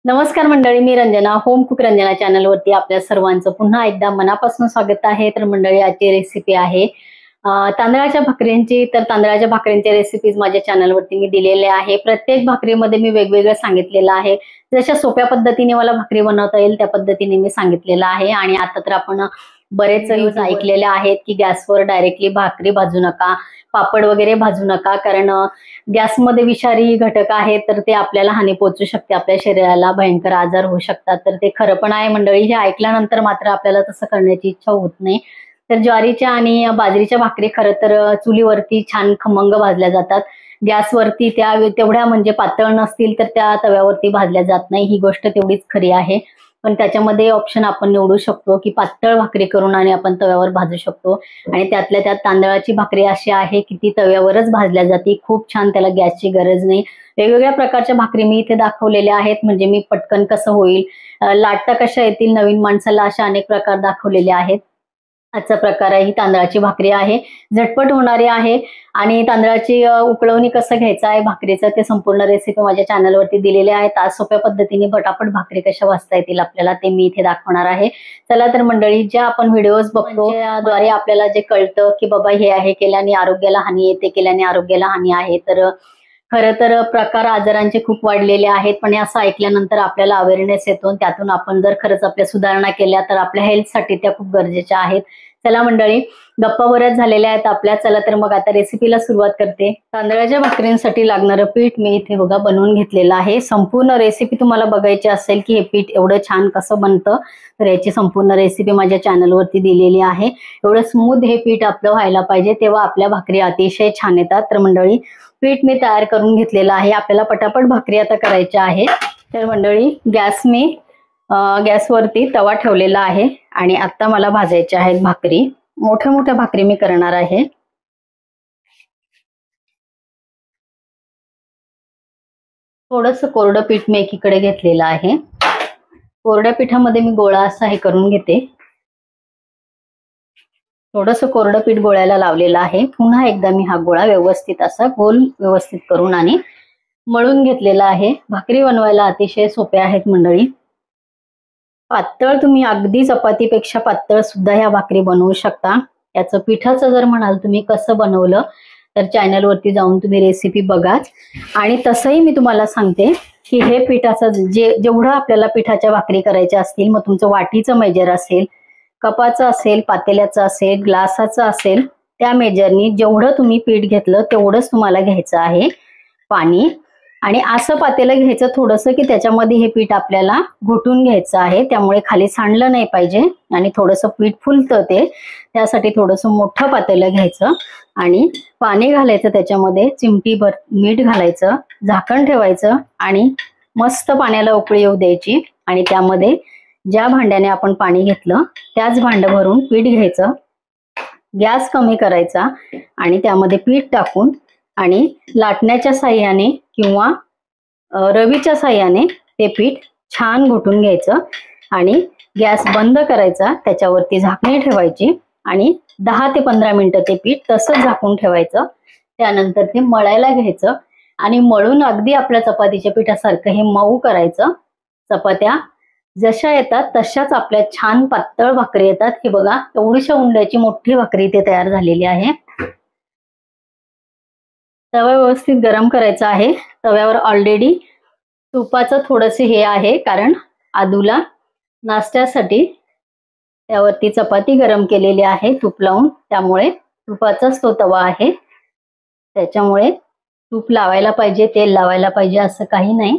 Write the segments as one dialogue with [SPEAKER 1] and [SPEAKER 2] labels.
[SPEAKER 1] नमस्कार मंडळी, मी Ranjana home cook Ranjana चॅनलवरती आपल्या सर्वांचं पुन्हा एकदा मनापासून स्वागत आहे। तर मंडळी, आजची रेसिपी आहे तांदळाच्या भाकरींची। तर तांदळाच्या भाकरींचे रेसिपीज माझ्या चॅनलवरती मी दिलेले आहे। प्रत्येक भाकरीमध्ये मी वेगवेगळं सांगितलेलं आहे। जशा सोप्या पद्धतीने मला भाकरी बनवता येईल त्या पद्धतीने मी सांगितलेलं आहे। आणि आता तर आपण बरेच न्यूज ऐकलेले आहेत की गॅसवर डायरेक्टली भाकरी भाजू नका, पापड वगैरे भाजू नका, कारण गॅसमध्ये विषारी घटक आहेत तर ते आपल्याला हानी पोहोचू शकते, आपल्या शरीराला भयंकर आजार होऊ शकतात। तर ते खरं पण आहे मंडळी। हे ऐकल्यानंतर मात्र आपल्याला तसं करण्याची इच्छा होत नाही। तर ज्वारीच्या आणि बाजरीच्या भाकरी खरं तर चुलीवरती छान खमंग भाजल्या जातात। गॅसवरती त्या तेवढ्या म्हणजे पातळ नसतील तर त्या तव्यावरती भाजल्या जात नाही, ही गोष्ट तेवढीच खरी आहे। पण त्याच्यामध्ये ऑप्शन आपण निवडू शकतो की पातळ भाकरी करून आणि आपण तव्यावर भाजू शकतो। आणि त्यातल्या त्यात तांदळाची भाकरी अशी आहे की ती तव्यावरच भाजल्या जाते, खूप छान, त्याला गॅसची गरज नाही। वेगवेगळ्या प्रकारच्या भाकरी मी इथे दाखवलेल्या आहेत, म्हणजे मी पटकन कसं होईल, लाटता कशा येतील नवीन माणसाला, अशा अनेक प्रकार दाखवलेले आहेत। आजचा प्रकार ही तांदळाची भाकरी आहे, झटपट होणारी आहे। आणि तांदळाची उकळवणी कसं घ्यायचं आहे भाकरीचं ते संपूर्ण रेसिपी माझ्या चॅनलवरती दिलेली आहे। आज सोप्या पद्धतीने पटापट भाकरी कशा भाजता येतील आपल्याला ते मी इथे दाखवणार आहे। चला तर मंडळी, ज्या आपण व्हिडिओज बघतो त्याद्वारे आपल्याला जे कळतं की बाबा हे केल्याने आरोग्याला हानी आहे, ते केल्याने आरोग्याला हानी आहे, तर खरं तर प्रकार आजारांचे खूप वाढलेले आहेत। पण असं ऐकल्यानंतर आपल्याला अवेअरनेस येतो, त्यातून आपण जर खरंच आपल्या सुधारणा केल्या तर आपल्या हेल्थसाठी त्या खूप गरजेच्या आहेत। चला मंडळी, गप्पा बऱ्याच झालेल्या आहेत आपल्या, चला तर मग आता रेसिपीला सुरुवात करते। तांदळाच्या भाकरींसाठी लागणारं पीठ मी इथे बघा बनवून घेतलेलं आहे। संपूर्ण रेसिपी तुम्हाला बघायची असेल की हे पीठ एवढं छान कसं बनतं तर याची संपूर्ण रेसिपी माझ्या चॅनलवरती दिलेली आहे। एवढं स्मूथ हे पीठ आपलं व्हायला पाहिजे, तेव्हा आपल्या भाकरी अतिशय छान येतात। तर मंडळी, पीठ मी तयार करून घेतलेलं आहे, आपल्याला पटापट भाकरी आता करायच्या आहे। तर मंडळी, गॅसवरती तवा ठेवलेला आहे आणि आता मला भाजायच्या आहेत भाकरी। मोठ्या मोठ्या भाकरी मी करणार आहे। थोडंसं कोरडं पीठ मी एकीकडे घेतलेलं आहे। कोरड्या पिठामध्ये मी गोळा असा हे करून घेते। थोडंसं कोरडं पीठ गोळ्याला लावलेलं आहे। पुन्हा एकदा मी हा गोळा व्यवस्थित असा गोल व्यवस्थित करून आणि मळून घेतलेला आहे। भाकरी बनवायला अतिशय सोप्या आहेत मंडळी। पातळ तुम्ही अगदी चपातीपेक्षा पातळ सुद्धा ह्या भाकरी बनवू शकता। याचं पिठाचं जर म्हणाल तुम्ही कसं बनवलं तर चॅनलवरती जाऊन तुम्ही रेसिपी बघाच। आणि तसंही मी तुम्हाला सांगते की हे पिठाचं जेवढं आपल्याला पिठाच्या भाकरी करायच्या असतील, मग तुमचं वाटीचं मेजर असेल, कपाचं असेल, पातेल्याचं असेल, ग्लासाचं असेल, त्या मेजरनी जेवढं तुम्ही पीठ घेतलं तेवढंच तुम्हाला घ्यायचं आहे पाणी। आणि असं पातेलं घ्यायचं थोडंसं की त्याच्यामध्ये हे पीठ आपल्याला घोटून घ्यायचं आहे, त्यामुळे खाली सांडलं नाही पाहिजे आणि थोडंसं पीठ फुलतं ते, त्यासाठी थोडंसं मोठं पातेलं घ्यायचं आणि पाणी घालायचं, त्याच्यामध्ये चिमटीभर मीठ घालायचं, झाकण ठेवायचं आणि मस्त पाण्याला उकळी येऊ द्यायची। आणि त्यामध्ये ज्या भांड्याने आपण पाणी घेतलं त्याच भांडं भरून पीठ घ्यायचं, गॅस कमी करायचा आणि त्यामध्ये पीठ टाकून आणि लाटण्याच्या साह्याने किंवा रवीच्या साह्याने ते पीठ छान घोटून घ्यायचं आणि गॅस बंद करायचा, त्याच्यावरती झाकणी ठेवायची आणि 10 ते 15 मिनिटं ते पीठ तसंच झाकून ठेवायचं। त्यानंतर ते मळायला घ्यायचं आणि मळून अगदी आपल्या चपातीच्या पिठासारखं हे मऊ करायचं। चपात्या जशा येतात तशाच आपल्या छान पातळ भाकरी येतात। हे बघा, एवढीशा उंड्याची मोठी भाकरी इथे तयार झालेली आहे। तवा व्यवस्थित गरम करायचा आहे। तव्यावर ऑलरेडी तुपाचं थोडंसं हे आहे, कारण आदूला नाश्त्यासाठी त्यावरती चपाती गरम केलेली आहे तूप लावून, त्यामुळे तुपाचाच तो तवा आहे। त्याच्यामुळे तूप लावायला पाहिजे, तेल लावायला पाहिजे असं काही नाही,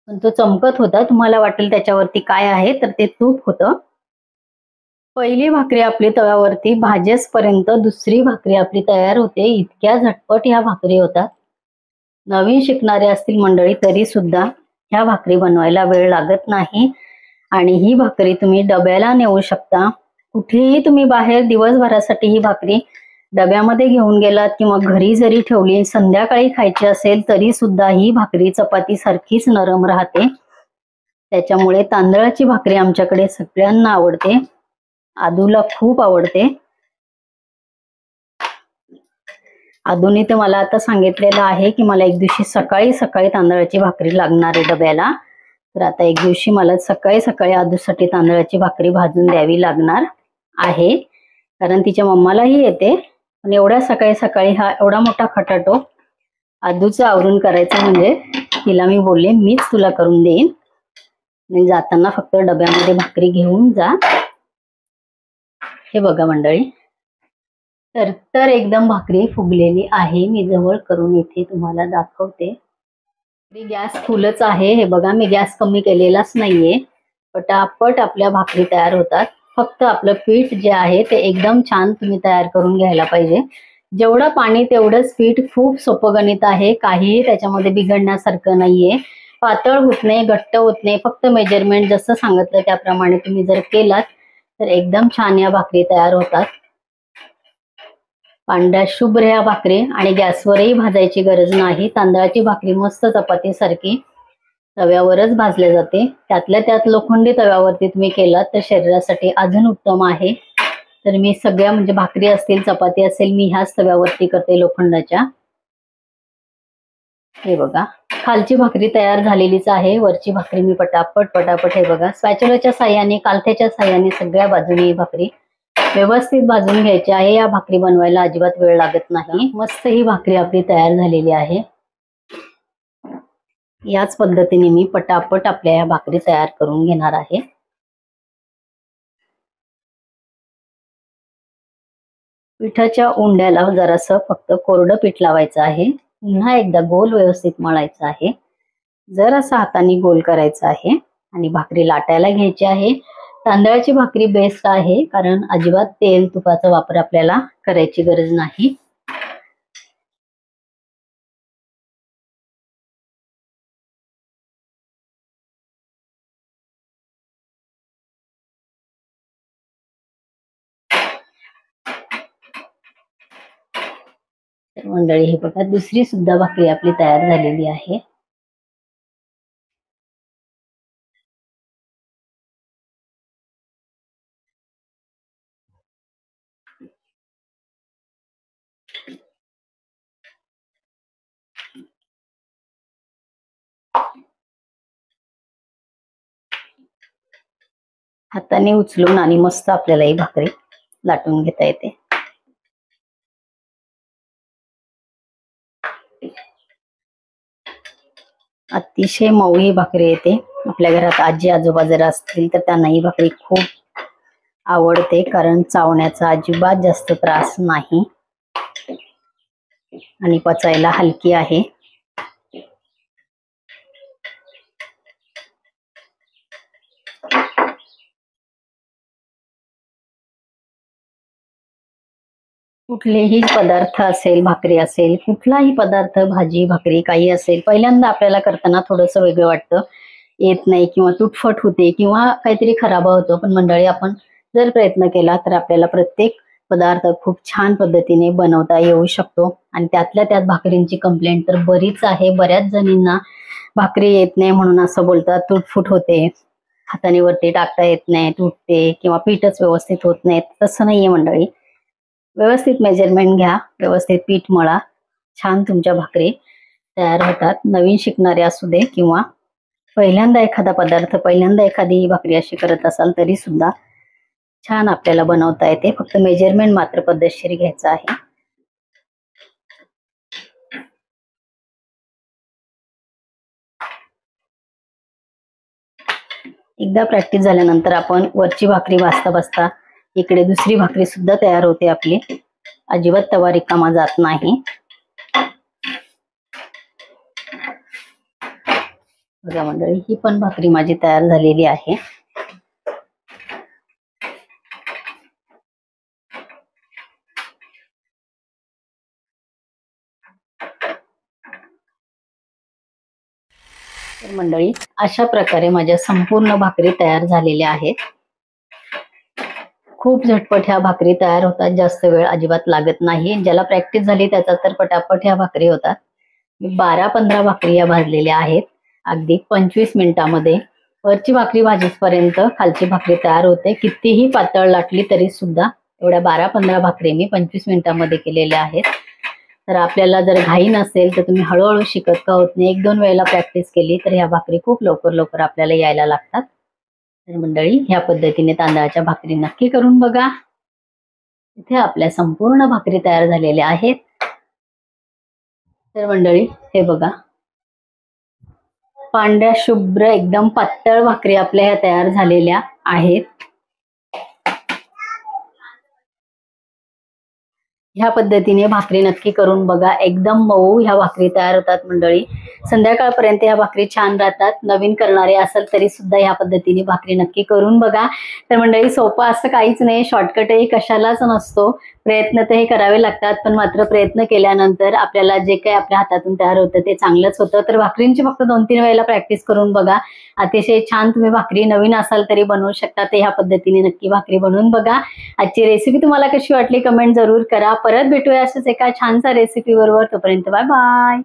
[SPEAKER 1] पण तो चमकत होता। तुम्हाला वाटेल त्याच्यावरती काय आहे, तर ते तूप होतं। पहिली भाकरी आपली तव्यावरती भाजेसपर्यंत दुसरी भाकरी आपली तयार होते। इतक्या झटपट ह्या भाकरी होतात। नवीन शिकणारे असतील मंडळी तरी सुद्धा ह्या भाकरी बनवायला वेळ लागत नाही आणि ही भाकरी तुम्ही डब्याला नेऊ शकता। कुठेही तुम्ही बाहेर दिवसभरासाठी ही भाकरी डब्यामध्ये घेऊन गेलात किंवा घरी जरी ठेवली, संध्याकाळी खायची असेल तरी सुद्धा ही भाकरी चपाती सारखीच नरम राहते। त्याच्यामुळे तांदळाची भाकरी आमच्याकडे सगळ्यांना आवडते, आदूला खूप आवडते। आदूने तर मला आता सांगितलेलं आहे की मला एक दिवशी सकाळी सकाळी तांदळाची भाकरी लागणार आहे डब्याला, तर आता एक दिवशी मला सकाळी सकाळी आदूसाठी तांदळाची भाकरी भाजून द्यावी लागणार आहे, कारण तिच्या मम्मालाही येते. पण एवढ्या सकाळी सकाळी हा एवढा मोठा खटाटो आदूचं आवरून करायचं म्हणजे तिला मी बोलले मीच तुला करून देईन, आणि जाताना फक्त डब्यामध्ये भाकरी घेऊन जा. हे बघा मंडळी, तर एकदम भाकरी फुगलेली आहे. मी जवळ करून इथे तुम्हाला दाखवते. गॅस फुलच आहे. हे बघा, मी गॅस कमी केलेलाच नाहीये. पटापट आपल्या भाकरी तयार होतात. फक्त आपलं पीठ जे आहे ते एकदम छान तुम्ही तयार करून घ्यायला पाहिजे. जेवढं पाणी तेवढंच पीठ. खूप सोपं गणित आहे, काहीही त्याच्यामध्ये बिघडण्यासारखं नाहीये. पातळ होत नाही, घट्ट होत नाही. फक्त मेजरमेंट जसं सांगितलं त्याप्रमाणे तुम्ही जर केलात तर एकदम छान या भाकरी तयार होतात. पांढऱ्या शुभ्र ह्या भाकरी, आणि गॅसवरही भाजायची गरज नाही. तांदळाची भाकरी मस्त चपाती सारखी तव्यावरच भाजल्या जाते. त्यातल्या त्यात लोखंडी तव्यावरती तुम्ही केलात तर शरीरासाठी अजून उत्तम आहे. तर मी सगळ्या म्हणजे भाकरी असतील, चपाती असेल, मी ह्याच तव्यावरती करते लोखंडाच्या. हे बघा, खालची भाकरी तयार झालेलीच आहे. वरची भाकरी मी पटापट हे बघा स्पॅच्युलाच्या साह्याने, कालथ्याच्या साह्याने सगळ्या बाजूने ही भाकरी व्यवस्थित भाजून घ्यायची आहे. या भाकरी बनवायला अजिबात वेळ लागत नाही. मस्त ही भाकरी आपली तयार झालेली आहे. याच पद्धतीने मी पटापट आपल्या या भाकरी तयार करून घेणार आहे. पिठाच्या उंड्याला जरासं फक्त कोरडं पीठ लावायचं आहे. पुन्हा एकदा गोल व्यवस्थित मळायचं आहे. जरासं हाताने गोल करायचं आहे आणि भाकरी लाटायला घ्यायची आहे. तांदळाची भाकरी बेस्ट आहे, कारण अजिबात तेल तुपाचा वापर आपल्याला करायची गरज नाही. तर मंडळी हे बघा, दुसरी सुद्धा भाकरी आपली तयार झालेली आहे. हाताने उचलून आणि मस्त आपल्याला ही भाकरी लाटून घेता येते. अतिशय मऊ ही भाकरी येते. आपल्या घरात आजी आजोबा जर असतील तर त्यांना ही भाकरी खूप आवडते, कारण चावण्याचा अजिबात जास्त त्रास नाही आणि पचायला हलकी आहे. कुठलेही पदार्थ असेल, भाकरी असेल, कुठलाही पदार्थ, भाजी भाकरी काही असेल, पहिल्यांदा आपल्याला करताना थोडंसं वेगळं वाटतं, येत नाही किंवा तुटफट होते किंवा काहीतरी खराब होतो. पण मंडळी, आपण जर प्रयत्न केला तर आपल्याला प्रत्येक पदार्थ खूप छान पद्धतीने बनवता येऊ शकतो. आणि त्यातल्या त्यात भाकरींची कंप्लेंट तर बरीच आहे. बऱ्याच जणींना भाकरी येत नाही म्हणून असं बोलतात, तुटफुट होते, हाताने वरती टाकता येत नाही, तुटते किंवा पीठच व्यवस्थित होत नाही. तसं नाहीये मंडळी. व्यवस्थित मेजरमेंट घ्या, व्यवस्थित पीठ मळा, छान तुमच्या भाकरी तयार होतात. नवीन शिकणारे असू दे किंवा पहिल्यांदा एखादा पदार्थ, पहिल्यांदा एखादी भाकरी अशी करत असाल तरी सुद्धा छान आपल्याला बनवता येते. फक्त मेजरमेंट मात्र पद्धतशीर घ्यायचं आहे. एकदा प्रॅक्टिस झाल्यानंतर आपण वरची भाकरी भाजता भाजता इकडे दुसरी भाकरी सुद्धा तयार होते आपली. अजिबात तवा रिकामा जात नाही. बघा मंडळी, ही पण भाकरी माझी तयार झालेली आहे. तर मंडळी, अशा प्रकारे माझ्या संपूर्ण भाकरी तयार झालेल्या आहेत. खूप झटपट ह्या भाकरी तयार होतात, जास्त वेळ अजिबात लागत नाही. ज्याला प्रॅक्टिस झाली त्याचा तर पटापट ह्या भाकरी होतात. मी 12-15 भाकरी या भाजलेल्या आहेत अगदी 25 मिनिटांमध्ये. वरची भाकरी भाजीपर्यंत खालची भाकरी तयार होते. कितीही पातळ लाटली तरी सुद्धा एवढ्या 12-15 भाकरी मी 25 मिनिटांमध्ये केलेल्या आहेत. तर आपल्याला जर घाई नसेल तर तुम्ही हळूहळू शिकत का होत नाही, 1-2 वेळेला प्रॅक्टिस केली तर ह्या भाकरी खूप लवकर लवकर आपल्याला यायला लागतात. तर मंडळी, ह्या पद्धतीने तांदळाच्या भाकरी नक्की करून बघा. इथे आपल्या संपूर्ण भाकरी तयार झालेल्या आहेत. तर मंडळी, हे बघा, पांढऱ्या शुभ्र एकदम पातळ भाकरी आपल्या ह्या तयार झालेल्या आहेत. ह्या पद्धतीने भाकरी नक्की करून बघा. एकदम मऊ ह्या भाकरी तयार होतात मंडळी. संध्याकाळपर्यंत ह्या भाकरी छान राहतात. नवीन करणारे असेल तरी सुद्धा ह्या पद्धतीने भाकरी नक्की करून बघा. तर मंडळी, सोपं असं काहीच नाही, शॉर्टकटही कशालाच नसतो. प्रयत्न तर हे करावे लागतात, पण मात्र प्रयत्न केल्यानंतर आपल्याला जे काही आपल्या हातातून तयार होतं ते चांगलंच होतं. तर भाकरींची फक्त 2-3 वेळेला प्रॅक्टिस करून बघा. अतिशय छान तुम्ही भाकरी नवीन असाल तरी बनवू शकता. तर ह्या पद्धतीने नक्की भाकरी बनवून बघा. आजची रेसिपी तुम्हाला कशी वाटली कमेंट जरूर करा. परत भेटूया अशाच एका छानसा रेसिपी बरोबर. तोपर्यंत बाय बाय.